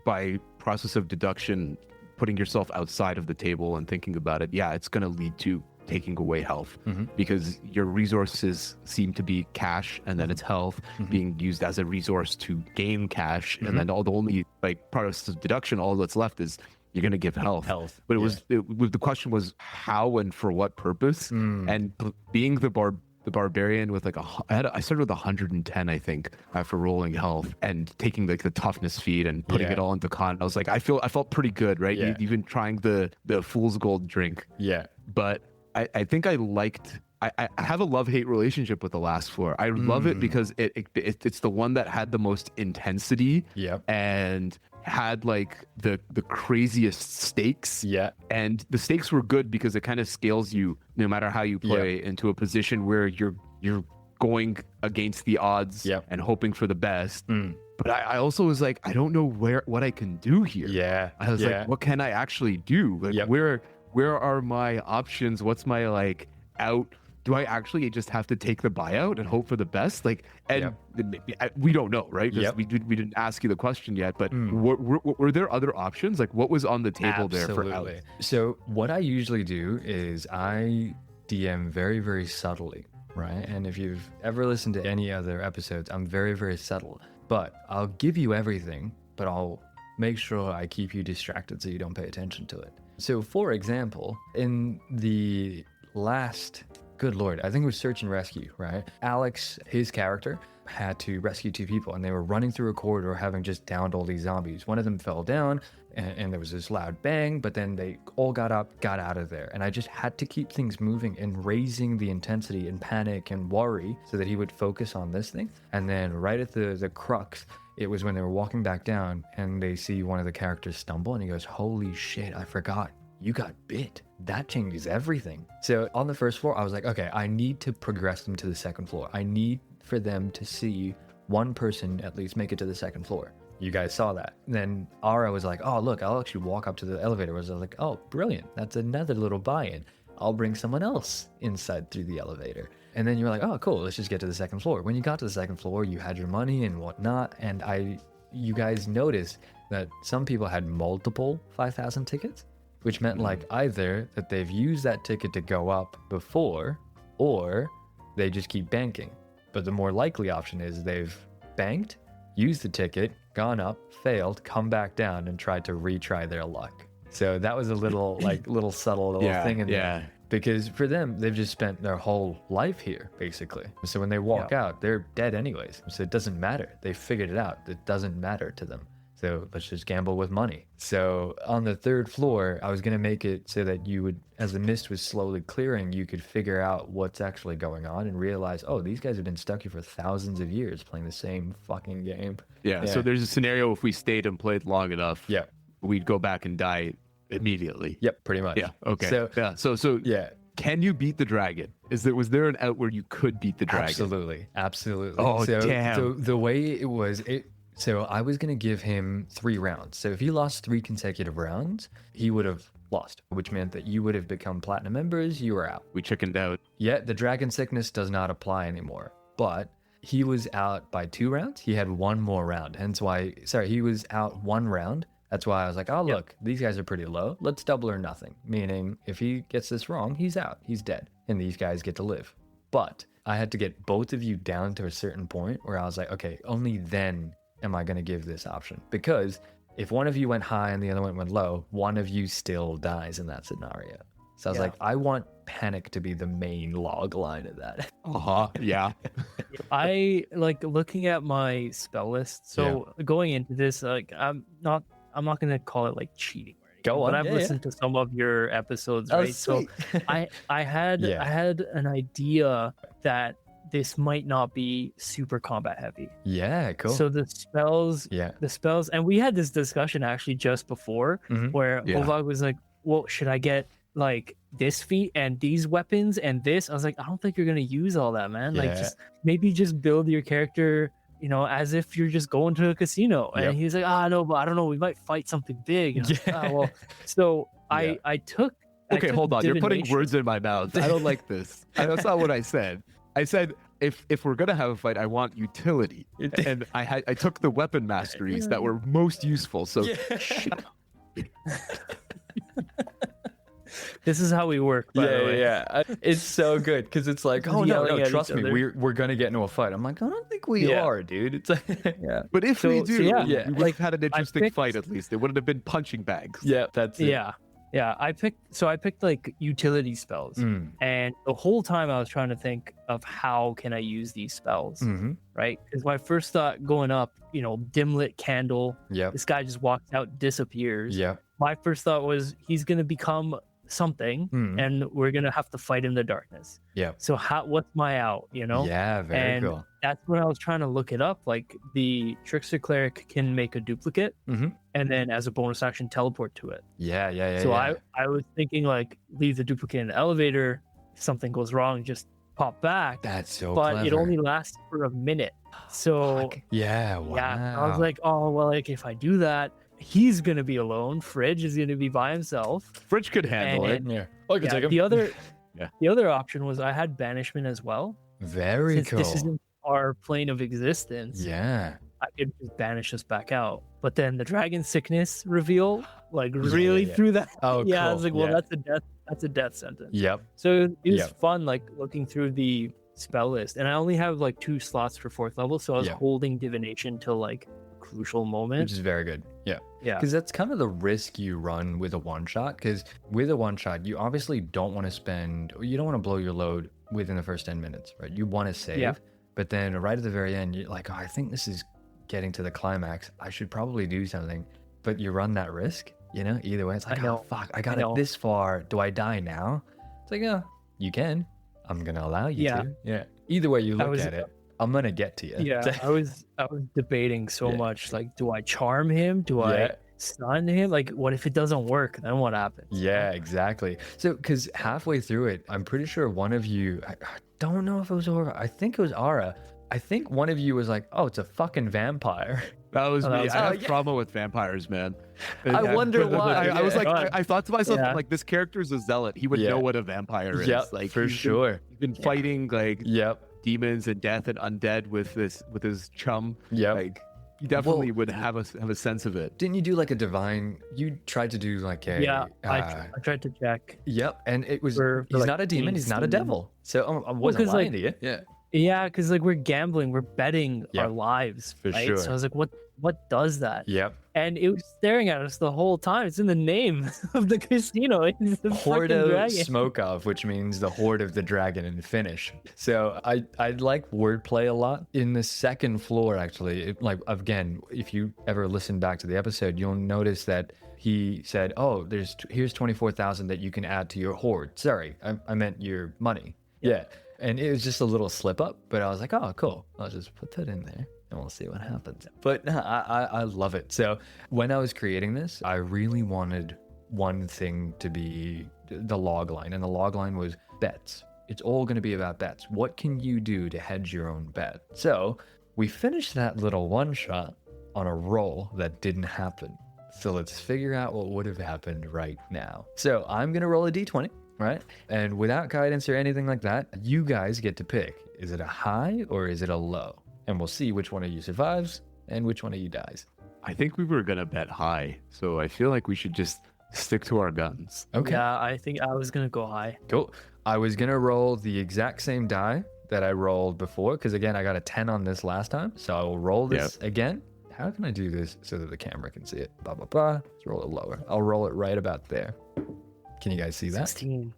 Speaker 2: by process of deduction, putting yourself outside of the table and thinking about it, it's going to lead to taking away health because your resources seem to be cash, and then it's health being used as a resource to gain cash, and then the only like process of deduction, all that's left is you're going to give health. But the question was how and for what purpose. And being the barbarian with like I started with 110, I think, after rolling health and taking like the toughness feat and putting it all into con. I was like, I felt pretty good, right? Even trying the Fool's Gold drink. Yeah. But I think I liked. I have a love-hate relationship with the last floor. I love it because it's the one that had the most intensity and had like the craziest stakes. Yeah. And the stakes were good because it kind of scales you no matter how you play into a position where you're going against the odds and hoping for the best. But I also was like, I don't know what I can do here. Yeah. I was like, what can I actually do? Like where are my options? What's my like out? Do I actually just have to take the buyout and hope for the best? Like, and we don't know, right? We didn't ask you the question yet, but were there other options? Like, what was on the table there for Alex?
Speaker 1: So what I usually do is I DM very, very subtly, right? And if you've ever listened to any other episodes, I'm very, very subtle. But I'll give you everything, but I'll make sure I keep you distracted so you don't pay attention to it. So, for example, in the last... Good Lord, I think it was Search and Rescue, right? Alex, his character, had to rescue two people, and they were running through a corridor having just downed all these zombies. One of them fell down, and there was this loud bang, but then they all got up, got out of there. And I just had to keep things moving and raising the intensity and panic and worry so that he would focus on this thing. And then right at the crux, it was when they were walking back down, and they see one of the characters stumble, and he goes, holy shit, I forgot. You got bit. That changes everything. So on the first floor, I was like, okay, I need to progress them to the second floor. I need for them to see one person at least make it to the second floor. You guys saw that. Then Ara was like, oh, look, I'll actually walk up to the elevator. I was like, oh, brilliant. That's another little buy-in. I'll bring someone else inside through the elevator. And then you're like, oh, cool, let's just get to the second floor. When you got to the second floor, you had your money and whatnot. And you guys noticed that some people had multiple 5,000 tickets. Which meant like either that they've used that ticket to go up before, or they just keep banking. But the more likely option is they've banked, used the ticket, gone up, failed, come back down, and tried to retry their luck. So that was a little subtle thing in there. Because for them, they've just spent their whole life here, basically. So when they walk out, they're dead anyways. So it doesn't matter. They figured it out. It doesn't matter to them. So let's just gamble with money. So on the third floor, I was going to make it so that you would, as the mist was slowly clearing, you could figure out what's actually going on and realize, oh, these guys have been stuck here for thousands of years playing the same fucking game.
Speaker 2: Yeah. So there's a scenario if we stayed and played long enough, we'd go back and die immediately.
Speaker 1: Yep, pretty much.
Speaker 2: Yeah. Okay. So can you beat the dragon? Was there an out where you could beat the dragon?
Speaker 1: Absolutely.
Speaker 2: Oh,
Speaker 1: so
Speaker 2: damn.
Speaker 1: The way it was, So I was going to give him 3 rounds. So if he lost 3 consecutive rounds, he would have lost, which meant that you would have become platinum members. You were out.
Speaker 2: We chickened out.
Speaker 1: Yeah, the dragon sickness does not apply anymore. But he was out by 2 rounds. He had 1 more round. Hence why, he was out 1 round. That's why I was like, oh, look, these guys are pretty low. Let's double or nothing. Meaning, if he gets this wrong, he's out. He's dead. And these guys get to live. But I had to get both of you down to a certain point where I was like, okay, only then am I going to give this option. Because if one of you went high and the other one went low, one of you still dies in that scenario. So I was like, I want panic to be the main log line of that.
Speaker 2: Yeah.
Speaker 3: I like looking at my spell list. So going into this, like I'm not gonna call it like cheating or anything.
Speaker 1: Go on.
Speaker 3: But I've listened to some of your episodes, right?
Speaker 1: Sweet.
Speaker 3: So I had an idea that this might not be super combat heavy.
Speaker 1: Yeah, cool.
Speaker 3: So the spells, and we had this discussion actually just before where Hovag was like, well, should I get like this feat and these weapons and this? I was like, I don't think you're gonna use all that, man. Like just build your character, you know, as if you're just going to a casino. And he's like, no, but I don't know, we might fight something big. And I was like, so I took
Speaker 2: hold on, you're putting words in my mouth. I don't like this. That's not what I said. I said if we're gonna have a fight, I want utility, and I took the weapon masteries that were most useful. So
Speaker 3: this is how we work. By the way.
Speaker 1: It's so good because it's like, oh no, trust me, we're gonna get into a fight. I'm like, I don't think we are, dude. It's like,
Speaker 2: but if we do, we would have had an interesting fight at least. It wouldn't have been punching bags.
Speaker 1: Yeah, that's it.
Speaker 3: Yeah, I picked like utility spells, and the whole time I was trying to think of how can I use these spells, right? Because my first thought going up, you know, dim lit candle. Yeah, this guy just walks out, disappears. Yeah, my first thought was he's gonna become something, and we're gonna have to fight in the darkness. Yeah. So what's my out? You know?
Speaker 1: Yeah, very cool.
Speaker 3: That's when I was trying to look it up. Like the Trickster Cleric can make a duplicate, and then as a bonus action teleport to it.
Speaker 1: Yeah.
Speaker 3: So I was thinking like leave the duplicate in the elevator. If something goes wrong, just pop back.
Speaker 1: That's so
Speaker 3: But
Speaker 1: clever.
Speaker 3: it only lasts for a minute. So
Speaker 1: yeah, wow.
Speaker 3: Yeah, I was like, oh well, like if I do that, he's gonna be alone. Fridge is gonna be by himself.
Speaker 2: Fridge could handle it.
Speaker 1: Yeah, I could take him.
Speaker 3: The other option was I had banishment as well.
Speaker 1: Very cool.
Speaker 3: This isn't our plane of existence.
Speaker 1: Yeah,
Speaker 3: I could just banish us back out. But then the dragon sickness reveal, like really threw that.
Speaker 1: Oh,
Speaker 3: yeah.
Speaker 1: Cool.
Speaker 3: I was like, well, that's a death sentence.
Speaker 1: Yep.
Speaker 3: So it was fun, like looking through the spell list, and I only have like 2 slots for 4th level, so I was holding divination till like crucial moment,
Speaker 1: which is very good. Yeah because that's kind of the risk you run with a one shot, because with a one shot you obviously don't want to blow your load within the first 10 minutes, right? You want to save, but then right at the very end you're like, I think this is getting to the climax, I should probably do something, but you run that risk, you know. Either way it's like, oh fuck, I got it this far, do I die now? It's like, you can, I'm gonna allow you to. Either way you look at it, I'm gonna get to you.
Speaker 3: Yeah, I was debating so much. Like, do I charm him? Do I stun him? Like, what if it doesn't work? Then what happens?
Speaker 1: Yeah, exactly. So, because halfway through it, I'm pretty sure one of you, I don't know if it was Ara, I think it was Ara. I think one of you was like, oh, it's a fucking vampire.
Speaker 2: That was me. I have trauma with vampires, man.
Speaker 1: I wonder why.
Speaker 2: I was like, I thought to myself, like, this character is a zealot. He would know what a vampire is.
Speaker 1: Like, for sure.
Speaker 2: He's been fighting like demons and death and undead with his chum. Like, you definitely would have a sense of it.
Speaker 1: Didn't you do like a divine? You tried to do like a
Speaker 3: I tried to check.
Speaker 1: Yep, and it was he's like not a demon, he's not a devil. So I wasn't lying to you.
Speaker 3: Yeah, because like we're gambling, we're betting our lives,
Speaker 1: for sure.
Speaker 3: So I was like, what does that?
Speaker 1: Yep.
Speaker 3: And it was staring at us the whole time. It's in the name of the casino. It's the
Speaker 1: Hordo
Speaker 3: dragon.
Speaker 1: Smokov, which means the horde of the dragon in Finnish. So I like wordplay a lot. In the second floor, actually, like again, if you ever listen back to the episode, you'll notice that he said, "Oh, here's 24,000 that you can add to your horde." Sorry, I meant your money. Yeah. And it was just a little slip up, but I was like, oh, cool. I'll just put that in there and we'll see what happens. But no, I love it. So when I was creating this, I really wanted one thing to be the log line. And the log line was bets. It's all going to be about bets. What can you do to hedge your own bet? So we finished that little one shot. on a roll that didn't happen. So let's figure out what would have happened right now. So I'm going to roll a d20, right? And without guidance or anything like that, you guys get to pick. Is it a high or is it a low? And we'll see which one of you survives and which one of you dies.
Speaker 2: I think we were going to bet high. So I feel like we should just stick to our guns.
Speaker 1: Okay.
Speaker 3: Yeah, I think I was going to go high.
Speaker 1: Cool. I was going to roll the exact same die that I rolled before. Because again, I got a 10 on this last time. So I will roll this again. How can I do this so that the camera can see it? Blah, blah, blah. Let's roll it lower. I'll roll it right about there. Can you guys see that? 16.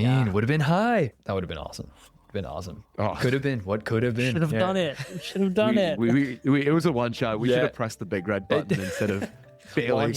Speaker 3: Yeah.
Speaker 1: Would have been high. That would have been awesome. Been awesome.
Speaker 2: Oh.
Speaker 1: Could have been. What could have been?
Speaker 3: Should have done it. Should have done it.
Speaker 2: It was a one shot. We should have pressed the big red button instead of failing.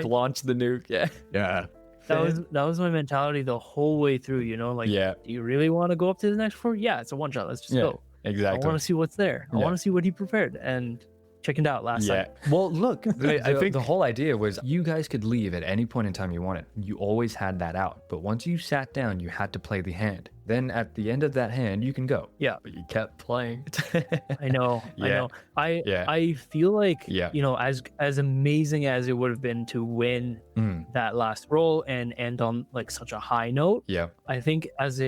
Speaker 1: Launch the nuke. Yeah.
Speaker 2: Yeah.
Speaker 3: That was my mentality the whole way through, you know, like, do you really want to go up to the next floor? Yeah, it's a one shot. Let's just go.
Speaker 1: Exactly.
Speaker 3: I want to see what's there. I want to see what he prepared. And chickened out last time.
Speaker 1: Well, look, I think the whole idea was you guys could leave at any point in time you wanted. You always had that out. But once you sat down, you had to play the hand. Then at the end of that hand, you can go.
Speaker 3: Yeah.
Speaker 1: But you kept playing.
Speaker 3: I know. I feel like, you know, as amazing as it would have been to win that last roll and end on like such a high note. Yeah. I think as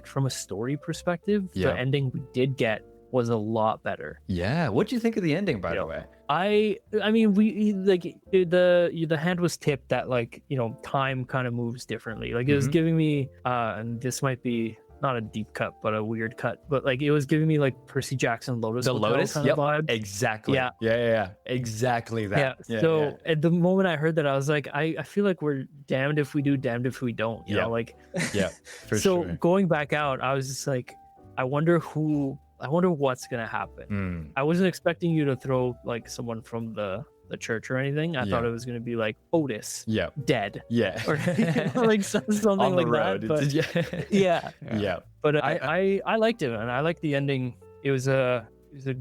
Speaker 3: from a story perspective, the ending we did get was a lot better.
Speaker 1: Yeah. What do you think of the ending, by the way?
Speaker 3: I mean, we like the hand was tipped that, like, you know, time kind of moves differently. Like it was giving me, and this might be not a deep cut, but a weird cut. But like it was giving me like Percy Jackson Lotus.
Speaker 1: The Lotus
Speaker 3: kind of vibe.
Speaker 1: Exactly. Yeah. Exactly that.
Speaker 3: So at the moment I heard that, I was like, I feel like we're damned if we do, damned if we don't. You know, like. Yeah. For so sure. Going back out, I was just like, I wonder what's gonna happen. I wasn't expecting you to throw like someone from the church or anything. I thought it was gonna be like Otis, dead, or like something on like that. But, But I liked it, and I liked the ending. It was a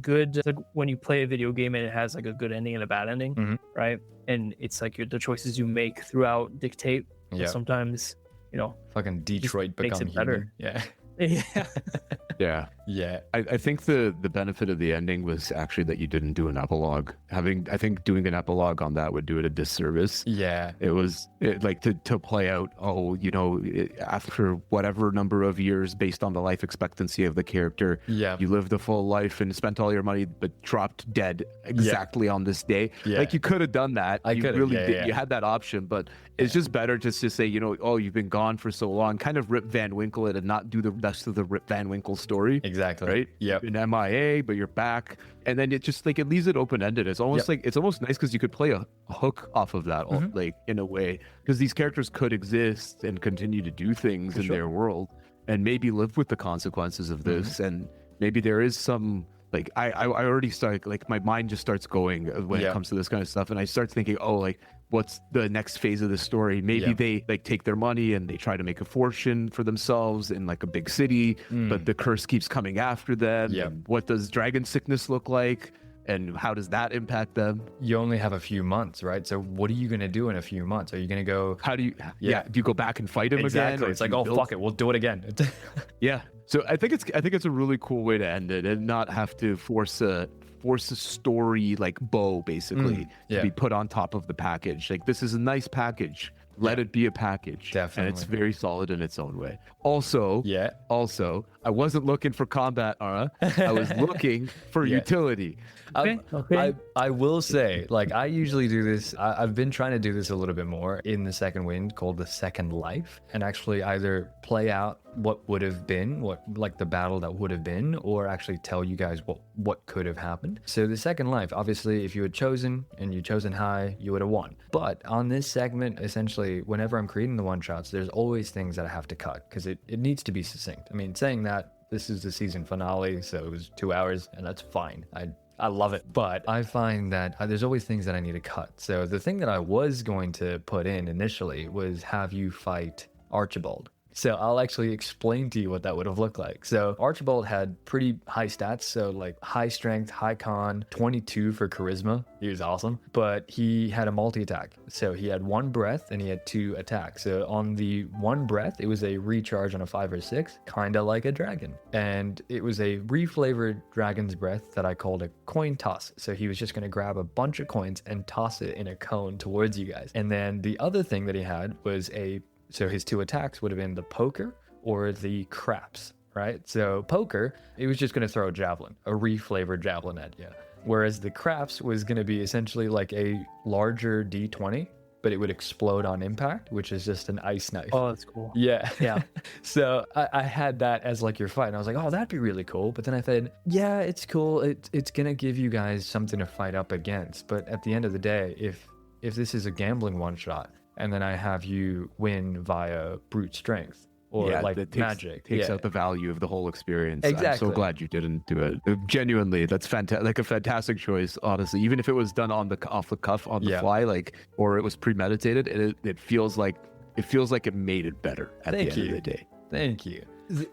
Speaker 3: good, it's like when you play a video game and it has like a good ending and a bad ending, right? And it's like the choices you make throughout dictate. Yeah. Sometimes, you know,
Speaker 1: fucking Detroit become human. Better. Yeah.
Speaker 2: Yeah. I think the benefit of the ending was actually that you didn't do an epilogue. I think doing an epilogue on that would do it a disservice. Yeah. It was like to play out, after whatever number of years based on the life expectancy of the character, you lived a full life and spent all your money but dropped dead exactly on this day. Like you could have done that. You had that option, but it's just better just to say, you've been gone for so long, kind of Rip Van Winkle it and not do the rest of the Rip Van Winkle story. Exactly. Right? Yeah. You're an MIA, but you're back. And then it just like it leaves it open-ended. It's almost like it's almost nice because you could play a hook off of that, like in a way, because these characters could exist and continue to do things in their world and maybe live with the consequences of this. And maybe there is some like I already start like my mind just starts going when it comes to this kind of stuff, and I start thinking, what's the next phase of the story? Maybe they like take their money and they try to make a fortune for themselves in like a big city, but the curse keeps coming after them. And what does dragon sickness look like? And how does that impact them?
Speaker 1: You only have a few months, right? So what are you going to do in a few months? Are you going to go...
Speaker 2: do you go back and fight him again?
Speaker 1: It's like, fuck it, we'll do it again.
Speaker 2: So I think it's a really cool way to end it and not have to force a story like bow basically to be put on top of the package. Like, this is a nice package. Let it be a package. Definitely. And it's very solid in its own way. Also, I wasn't looking for combat, Ara. I was looking for utility.
Speaker 3: Okay.
Speaker 1: I will say, like, I usually do this. I've been trying to do this a little bit more in the second wind, called the second life, and actually either play out what would have been, what like the battle that would have been, or actually tell you guys what could have happened. So the second life, obviously, if you had chosen and you chosen high, you would have won. But on this segment, essentially, whenever I'm creating the one shots, there's always things that I have to cut because it needs to be succinct. I mean, saying that, this is the season finale, so it was 2 hours, and that's fine. I love it, but I find that there's always things that I need to cut. So the thing that I was going to put in initially was have you fight Archibald, So I'll actually explain to you what that would have looked like. So Archibald had pretty high stats. So like high strength, high con, 22 for charisma. He was awesome. But he had a multi-attack. So he had 1 breath and he had 2 attacks. So on the 1 breath, it was a recharge on a 5 or 6, kind of like a dragon. And it was a reflavored dragon's breath that I called a coin toss. So he was just going to grab a bunch of coins and toss it in a cone towards you guys. And then the other thing that he had was so his 2 attacks would have been the poker or the craps, right? So poker, it was just going to throw a javelin, a reflavored javelin at you. Whereas the craps was going to be essentially like a larger D20, but it would explode on impact, which is just an ice knife.
Speaker 3: Oh, that's cool.
Speaker 1: Yeah.
Speaker 3: Yeah.
Speaker 1: So I had that as like your fight. And I was like, oh, that'd be really cool. But then I said, yeah, it's cool. It's going to give you guys something to fight up against. But at the end of the day, if this is a gambling one shot, and then I have you win via brute strength or magic.
Speaker 2: Takes out the value of the whole experience.
Speaker 1: Exactly.
Speaker 2: I'm so glad you didn't do it. Genuinely, that's fantastic. Like a fantastic choice, honestly. Even if it was done off the cuff, on the fly, or it was premeditated, it feels like it made it better at the end of the day.
Speaker 1: Thank you.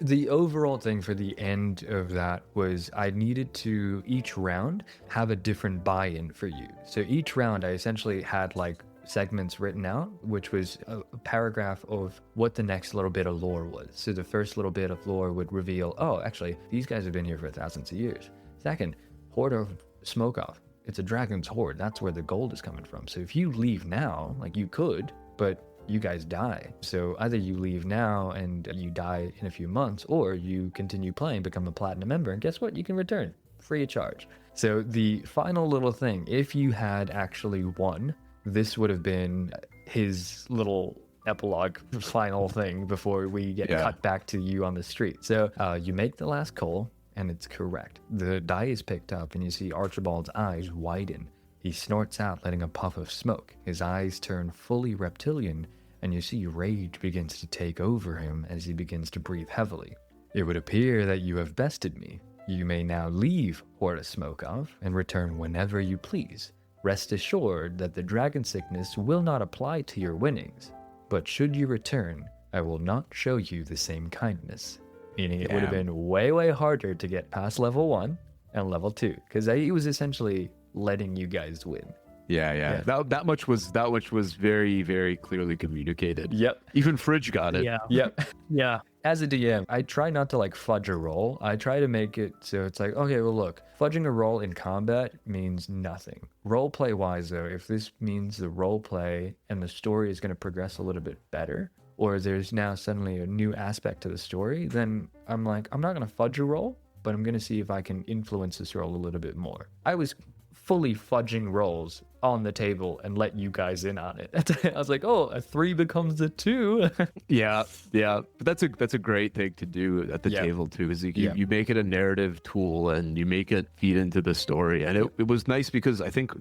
Speaker 1: The overall thing for the end of that was I needed to each round have a different buy-in for you. So each round I essentially had like segments written out, which was a paragraph of what the next little bit of lore was. So the first little bit of lore would reveal, oh, actually, these guys have been here for thousands of years. Second, Horde of Smokeoff. It's a dragon's horde. That's where the gold is coming from. So if you leave now, like you could, but you guys die. So either you leave now and you die in a few months, or you continue playing, become a platinum member, and guess what? You can return free of charge. So the final little thing, if you had actually won, this would have been his little epilogue final thing before we get cut back to you on the street. So you make the last call and it's correct. The die is picked up and you see Archibald's eyes widen. He snorts out, letting a puff of smoke. His eyes turn fully reptilian and you see rage begins to take over him as he begins to breathe heavily. It would appear that you have bested me. You may now leave Horde of Smokeoff and return whenever you please. Rest assured that the dragon sickness will not apply to your winnings, but should you return, I will not show you the same kindness. Meaning it would have been way, way harder to get past level 1 and level 2, because it was essentially letting you guys win.
Speaker 2: Yeah. That much was very, very clearly communicated.
Speaker 1: Yep.
Speaker 2: Even Fridge got it.
Speaker 3: Yeah.
Speaker 1: Yep.
Speaker 3: Yeah.
Speaker 1: As a DM, I try not to like fudge a roll. I try to make it so it's like, okay, well look, fudging a roll in combat means nothing. Roleplay wise though, if this means the roleplay and the story is going to progress a little bit better, or there's now suddenly a new aspect to the story, then I'm like, I'm not going to fudge a roll, but I'm going to see if I can influence this roll a little bit more. I was fully fudging rolls on the table and let you guys in on it. I was like, oh, a 3 becomes a 2.
Speaker 2: Yeah. But that's a great thing to do at the table too, is you make it a narrative tool and you make it feed into the story. And it was nice because I think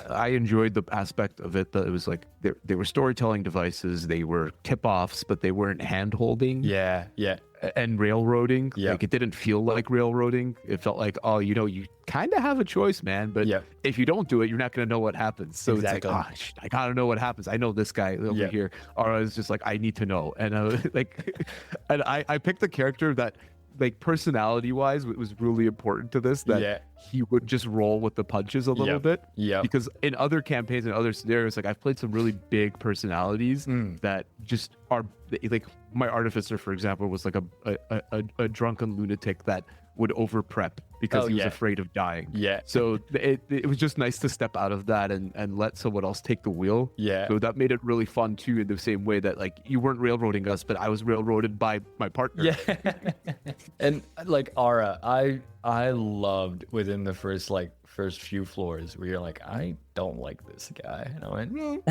Speaker 2: I enjoyed the aspect of it that it was like they were storytelling devices, they were tip-offs, but they weren't hand-holding.
Speaker 1: Yeah.
Speaker 2: And railroading.
Speaker 1: Yep.
Speaker 2: Like it didn't feel like railroading. It felt like, oh, you kind of have a choice, man. But if you don't do it, you're not going to know what happens. So
Speaker 1: exactly.
Speaker 2: It's like, I gotta know what happens. I know this guy over here. Or I was just like, I need to know. And and I picked a character that, like, personality wise, it was really important to this, that he would just roll with the punches a little bit. Yeah. Because in other campaigns and other scenarios, like I've played some really big personalities that just are like, my artificer, for example, was like a drunken lunatic that would over prep because he was afraid of dying. Yeah. So it was just nice to step out of that and let someone else take the wheel. Yeah. So that made it really fun too, in the same way that like you weren't railroading us, but I was railroaded by my partner. Yeah.
Speaker 1: And like Ara, I loved within the first few floors where you're like, I don't like this guy. And I went,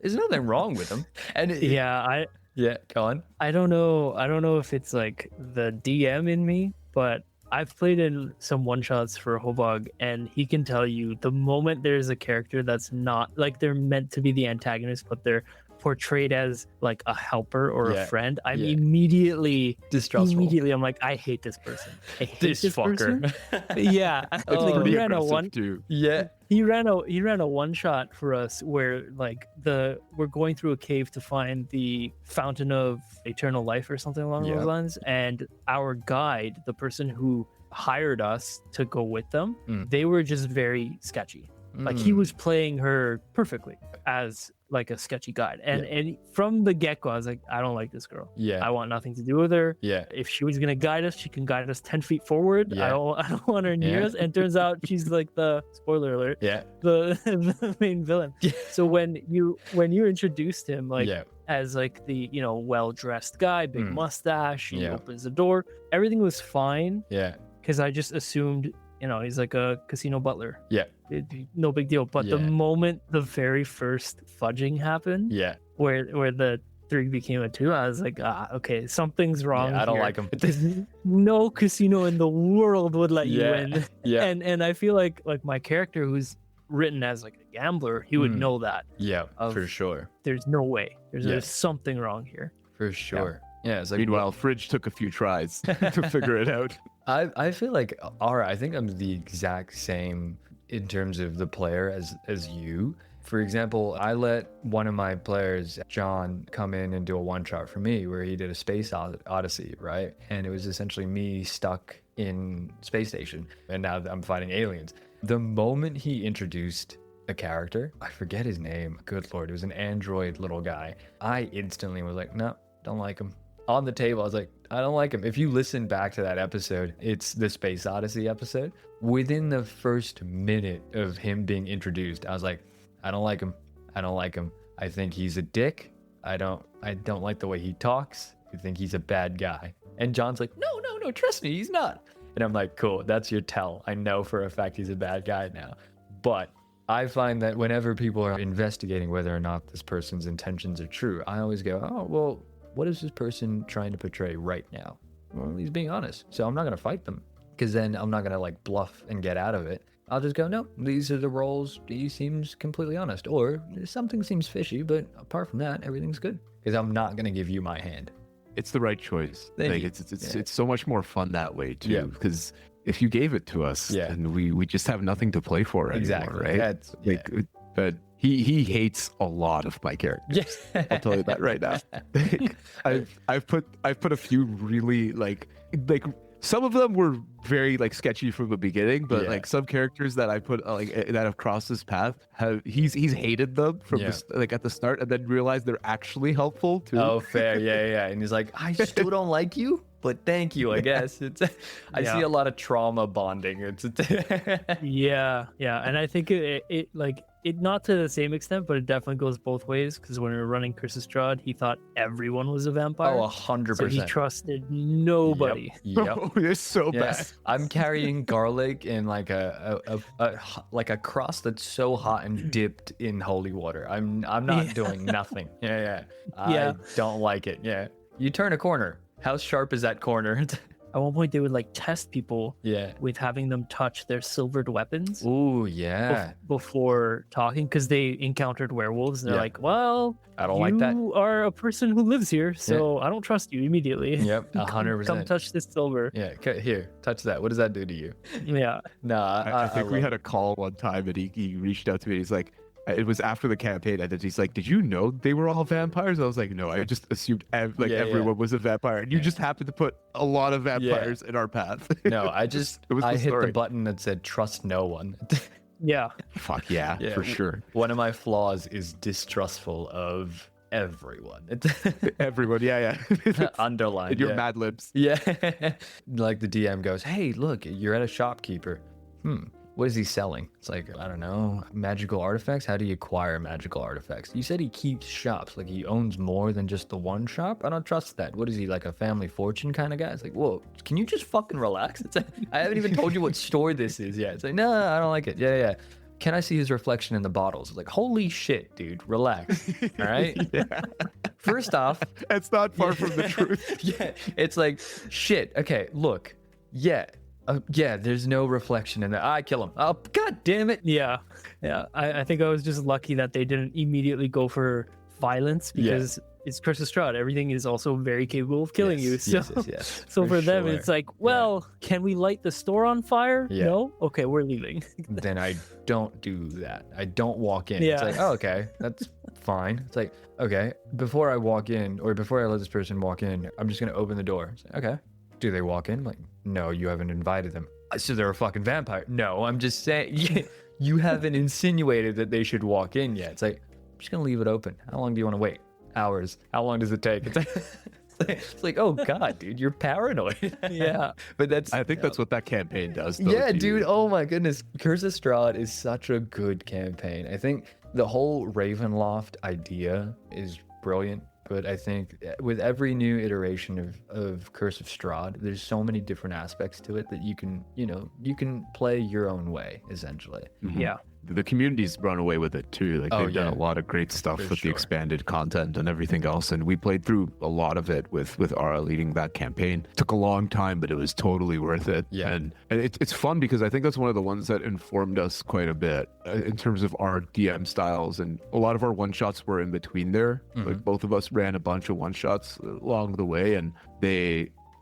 Speaker 1: there's nothing wrong with him. And yeah, go on.
Speaker 3: I don't know if it's like the DM in me, but I've played in some one-shots for Hovag, and he can tell you the moment there's a character that's not, like, they're meant to be the antagonist, but they're portrayed as like a helper or a friend, I'm
Speaker 1: yeah.
Speaker 3: immediately
Speaker 1: Distrustful.
Speaker 3: I'm like, I hate this person. I hate
Speaker 1: This fucker.
Speaker 3: person. Yeah.
Speaker 2: It's
Speaker 3: Like,
Speaker 2: pretty
Speaker 3: he ran a
Speaker 2: aggressive too.
Speaker 1: Yeah.
Speaker 3: he ran a one shot for us where like we're going through a cave to find the fountain of eternal life or something along those lines, and our guide, the person who hired us to go with them, they were just very sketchy. Like he was playing her perfectly as like a sketchy guide, and from the get-go I was like, I don't like this girl. I want nothing to do with her. If she was gonna guide us, she can guide us 10 feet forward. I don't want her near us. And turns out she's like the spoiler alert, the main villain. So when you introduced him like as like the, you know, well-dressed guy, big mustache, he opens the door, everything was fine, because I just assumed, you know, he's like a casino butler. No big deal. But the moment the very first fudging happened, where the 3 became a 2, I was like, okay, something's wrong.
Speaker 1: I don't like him.
Speaker 3: No casino in the world would let you in. And I feel like my character, who's written as like a gambler, he would know that.
Speaker 1: For sure.
Speaker 3: There's no way. There's something wrong here.
Speaker 1: For sure. It's like,
Speaker 2: meanwhile, Fridge took a few tries to figure it out.
Speaker 1: I feel like, Ara, I think I'm the exact same in terms of the player as you. For example, I let one of my players, John, come in and do a one-shot for me where he did a space odyssey, right? And it was essentially me stuck in space station, and now I'm fighting aliens. The moment he introduced a character, I forget his name, good lord, it was an android little guy, I instantly was like, no, don't like him. On the table, I was like, I don't like him. If you listen back to that episode, it's the Space Odyssey episode. Within the first minute of him being introduced, I was like, I don't like him. I don't like him. I think he's a dick. I don't like the way he talks. I think he's a bad guy. And John's like, no, trust me, he's not. And I'm like, cool, that's your tell. I know for a fact he's a bad guy now. But I find that whenever people are investigating whether or not this person's intentions are true, I always go, oh, well, what is this person trying to portray right now? Well, he's being honest. So I'm not going to fight them, because then I'm not going to like bluff and get out of it. I'll just go, no, these are the roles. He seems completely honest. Or something seems fishy, but apart from that, everything's good. Because I'm not going to give you my hand.
Speaker 2: It's the right choice. Like, it's so much more fun that way too. Because if you gave it to us, then we just have nothing to play for anymore, right? But he hates a lot of my characters. I'll tell you that right now. I've put a few really like some of them were very like sketchy from the beginning, but like some characters that I put like that have crossed his path, he's hated them from like at the start, and then realized they're actually helpful too.
Speaker 1: Oh, fair, and he's like, I still don't like you, but thank you, I guess. I see a lot of trauma bonding.
Speaker 3: And I think it like it not to the same extent, but it definitely goes both ways. Because when we were running Curse Strahd, he thought everyone was a vampire.
Speaker 1: Oh, 100%.
Speaker 3: So he trusted nobody.
Speaker 2: Oh, it's so bad.
Speaker 1: I'm carrying garlic in like a cross that's so hot and dipped in holy water. I'm not doing nothing. I don't like it. You turn a corner. How sharp is that corner?
Speaker 3: At one point, they would like test people with having them touch their silvered weapons.
Speaker 1: Ooh, yeah.
Speaker 3: Before talking, because they encountered werewolves. And they're like, well,
Speaker 1: I don't like that.
Speaker 3: You are a person who lives here, so I don't trust you immediately.
Speaker 1: Yep, 100%.
Speaker 3: Come touch this silver.
Speaker 1: Yeah, here, touch that. What does that do to you?
Speaker 3: Yeah.
Speaker 1: No,
Speaker 2: I think we had a call one time, and he reached out to me. He's like, it was after the campaign, and he's like, did you know they were all vampires? I was like, no, I just assumed everyone was a vampire, and you just happened to put a lot of vampires in our path.
Speaker 1: No, I hit the button that said trust no one.
Speaker 2: Fuck yeah, for sure.
Speaker 1: One of my flaws is distrustful of everyone.
Speaker 2: Everyone,
Speaker 1: Underline.
Speaker 2: In your Mad Libs.
Speaker 1: Like the DM goes, hey, look, you're at a shopkeeper. What is he selling? It's like, I don't know, magical artifacts? How do you acquire magical artifacts? You said he keeps shops, like he owns more than just the one shop? I don't trust that. What is he, like a family fortune kind of guy? It's like, whoa, can you just fucking relax? It's like, I haven't even told you what store this is yet. It's like, no, I don't like it. Can I see his reflection in the bottles? It's like, holy shit, dude, relax. All right? First off.
Speaker 2: It's not far from the truth.
Speaker 1: It's like, shit, okay, look, there's no reflection in that. I kill him. Oh, god damn it.
Speaker 3: I think I was just lucky that they didn't immediately go for violence because it's Curse of Strahd. Everything is also very capable of killing you. So, so for them, it's like, well, can we light the store on fire?
Speaker 1: Yeah.
Speaker 3: No? Okay, we're leaving.
Speaker 1: Then I don't do that. I don't walk in. It's like, oh, okay, that's fine. It's like, okay, before I walk in or before I let this person walk in, I'm just going to open the door. It's like, okay. Do they walk in? I'm like, no, you haven't invited them. So they're a fucking vampire. No, I'm just saying, you haven't insinuated that they should walk in yet. It's like, I'm just going to leave it open. How long do you want to wait? Hours. How long does it take? It's like, oh God, dude, you're paranoid.
Speaker 3: Yeah.
Speaker 1: But
Speaker 2: I think that's what that campaign does.
Speaker 1: Yeah, dude. Oh my goodness. Curse of Strahd is such a good campaign. I think the whole Ravenloft idea is brilliant. But I think with every new iteration of Curse of Strahd, there's so many different aspects to it that you can play your own way, essentially.
Speaker 2: Mm-hmm.
Speaker 3: Yeah.
Speaker 2: The community's run away with it too. Like they've done a lot of great stuff with the expanded content and everything else. And we played through a lot of it with Ara leading that campaign. Took a long time, but it was totally worth it.
Speaker 1: Yeah.
Speaker 2: And it's fun because I think that's one of the ones that informed us quite a bit in terms of our DM styles. And a lot of our one shots were in between there. Mm-hmm. Like both of us ran a bunch of one shots along the way, and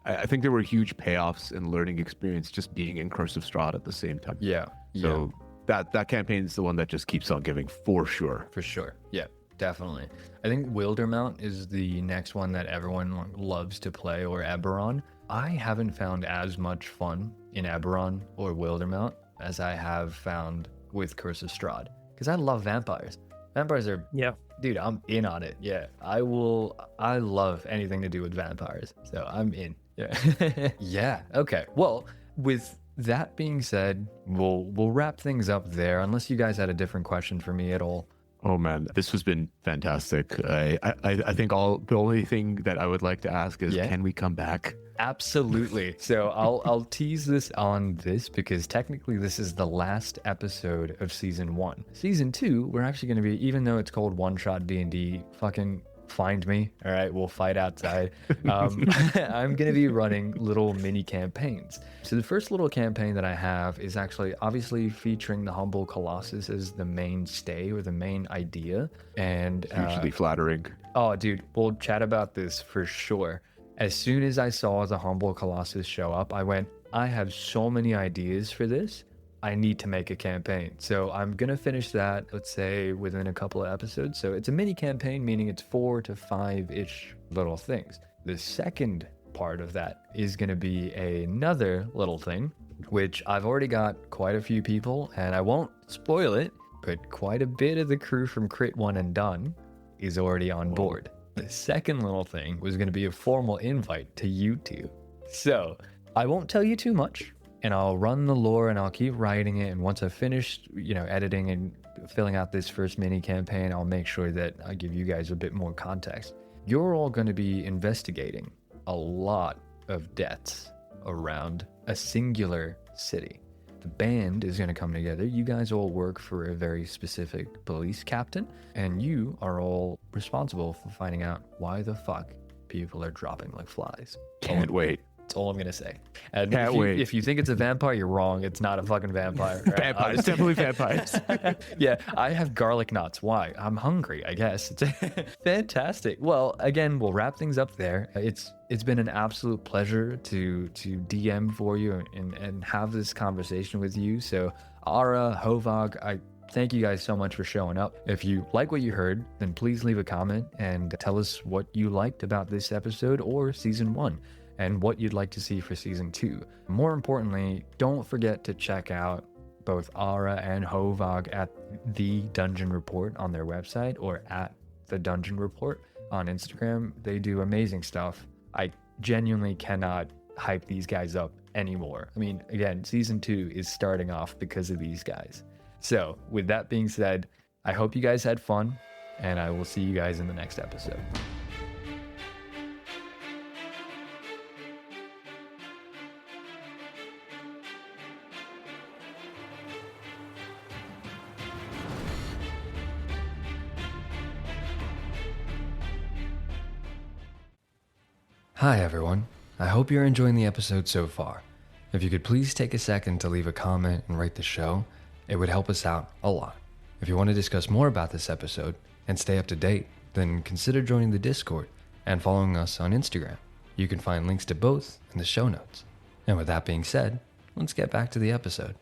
Speaker 2: I think there were huge payoffs and learning experience just being in Curse of Strahd at the same time.
Speaker 1: Yeah.
Speaker 2: So that campaign is the one that just keeps on giving for sure.
Speaker 1: For sure. Yeah, definitely. I think Wildermount is the next one that everyone loves to play, or Eberron. I haven't found as much fun in Eberron or Wildermount as I have found with Curse of Strahd, because I love vampires. Vampires are, dude, I'm in on it. Yeah, I love anything to do with vampires, so I'm in. Yeah. Yeah. Okay. Well, with that being said, we'll wrap things up there, unless you guys had a different question for me at all.
Speaker 2: Oh man, this has been fantastic. I think the only thing that I would like to ask is, can we come back?
Speaker 1: Absolutely. So I'll tease this on this, because technically this is the last episode of season 1. Season 2, we're actually going to be, even though it's called One Shot D&D, fucking find me. All right, we'll fight outside. I'm going to be running little mini campaigns. So the first little campaign that I have is actually obviously featuring the Humble Colossus as the mainstay or the main idea. And
Speaker 2: hugely flattering.
Speaker 1: Oh, dude, we'll chat about this for sure. As soon as I saw the Humble Colossus show up, I went, I have so many ideas for this. I need to make a campaign. So I'm going to finish that, let's say, within a couple of episodes. So it's a mini campaign, meaning it's 4 to 5-ish little things. The second part of that is going to be another little thing, which I've already got quite a few people, and I won't spoil it, but quite a bit of the crew from Crit One and Done is already on board. The second little thing was going to be a formal invite to you two. So I won't tell you too much, and I'll run the lore and I'll keep writing it. And once I've finished, editing and filling out this first mini campaign, I'll make sure that I give you guys a bit more context. You're all going to be investigating a lot of deaths around a singular city. The band is going to come together. You guys all work for a very specific police captain, and you are all responsible for finding out why the fuck people are dropping like flies.
Speaker 2: Can't wait.
Speaker 1: That's all I'm going to say. And
Speaker 2: Can't wait.
Speaker 1: If you think it's a vampire, you're wrong. It's not a fucking vampire. Right?
Speaker 2: Vampires, definitely vampires.
Speaker 1: Yeah, I have garlic knots. Why? I'm hungry, I guess. It's fantastic. Well, again, we'll wrap things up there. It's been an absolute pleasure to DM for you and have this conversation with you. So, Ara, Hovag, I thank you guys so much for showing up. If you like what you heard, then please leave a comment and tell us what you liked about this episode or season 1. And what you'd like to see for season 2. More importantly, don't forget to check out both Ara and Hovag at The Dungeon Report on their website, or at The Dungeon Report on Instagram. They do amazing stuff. I genuinely cannot hype these guys up anymore. I mean, again, season 2 is starting off because of these guys. So with that being said, I hope you guys had fun, and I will see you guys in the next episode. Hi everyone, I hope you're enjoying the episode so far. If you could please take a second to leave a comment and rate the show, it would help us out a lot. If you want to discuss more about this episode and stay up to date, then consider joining the Discord and following us on Instagram. You can find links to both in the show notes. And with that being said, let's get back to the episode.